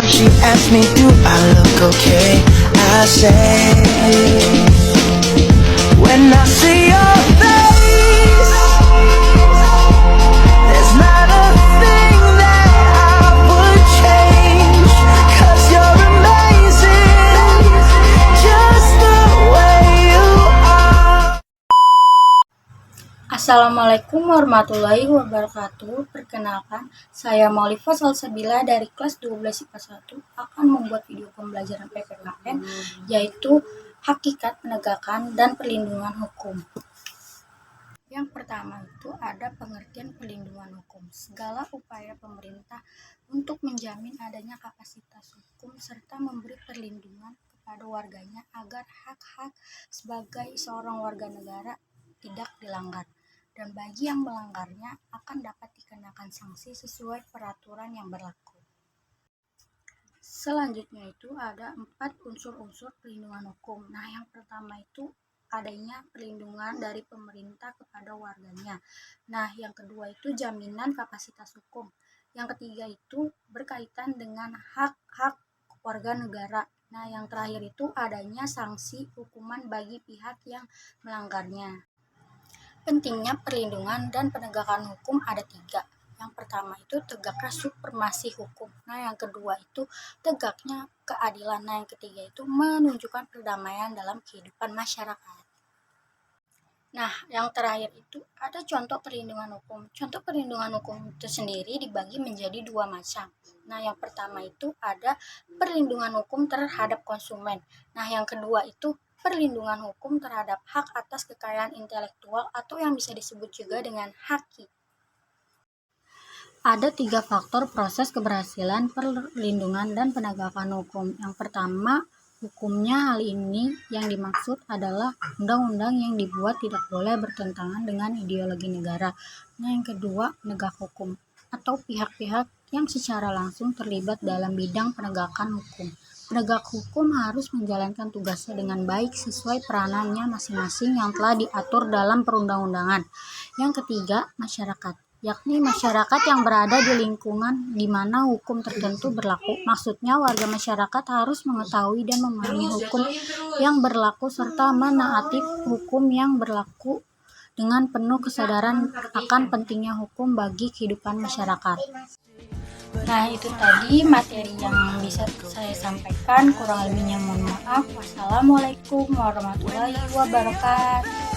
She asked me, do I look okay? I say, when I see your face, there's not a thing that I would change, 'cause you're amazing, just the way you are. Assalamualaikum warahmatullahi wabarakatuh. Perkenalkan, saya Maulifa Salsabila dari kelas 12 IPA 1 akan membuat video pembelajaran PPKN yaitu hakikat penegakan dan perlindungan hukum. Yang pertama itu ada pengertian perlindungan hukum. Segala upaya pemerintah untuk menjamin adanya kapasitas hukum serta memberi perlindungan kepada warganya agar hak-hak sebagai seorang warga negara tidak dilanggar, dan bagi yang melanggarnya akan dapat dikenakan sanksi sesuai peraturan yang berlaku. Selanjutnya itu ada 4 unsur-unsur perlindungan hukum. Nah, yang pertama itu adanya perlindungan dari pemerintah kepada warganya. Nah, yang kedua itu jaminan kapasitas hukum. Yang ketiga itu berkaitan dengan hak-hak warga negara. Nah, yang terakhir itu adanya sanksi hukuman bagi pihak yang melanggarnya. Pentingnya perlindungan dan penegakan hukum ada 3. Yang pertama itu tegaknya supremasi hukum. Nah, yang kedua itu tegaknya keadilan. Nah, yang ketiga itu menunjukkan perdamaian dalam kehidupan masyarakat. Nah, yang terakhir itu ada contoh perlindungan hukum. Contoh perlindungan hukum itu sendiri dibagi menjadi 2 macam. Nah, yang pertama itu ada perlindungan hukum terhadap konsumen. Nah, yang kedua itu perlindungan hukum terhadap hak atas kekayaan intelektual atau yang bisa disebut juga dengan haki. Ada 3 faktor proses keberhasilan perlindungan dan penegakan hukum. Yang pertama, hukumnya. Hal ini yang dimaksud adalah undang-undang yang dibuat tidak boleh bertentangan dengan ideologi negara. Nah, yang kedua, penegak hukum atau pihak-pihak yang secara langsung terlibat dalam bidang penegakan hukum. Penegak hukum harus menjalankan tugasnya dengan baik sesuai peranannya masing-masing yang telah diatur dalam perundang-undangan. Yang ketiga, masyarakat, yakni masyarakat yang berada di lingkungan di mana hukum tertentu berlaku. Maksudnya warga masyarakat harus mengetahui dan memahami hukum yang berlaku serta menaati hukum yang berlaku dengan penuh kesadaran akan pentingnya hukum bagi kehidupan masyarakat. Nah, itu tadi materi yang bisa saya sampaikan. Kurang lebihnya mohon maaf. Wassalamualaikum warahmatullahi wabarakatuh.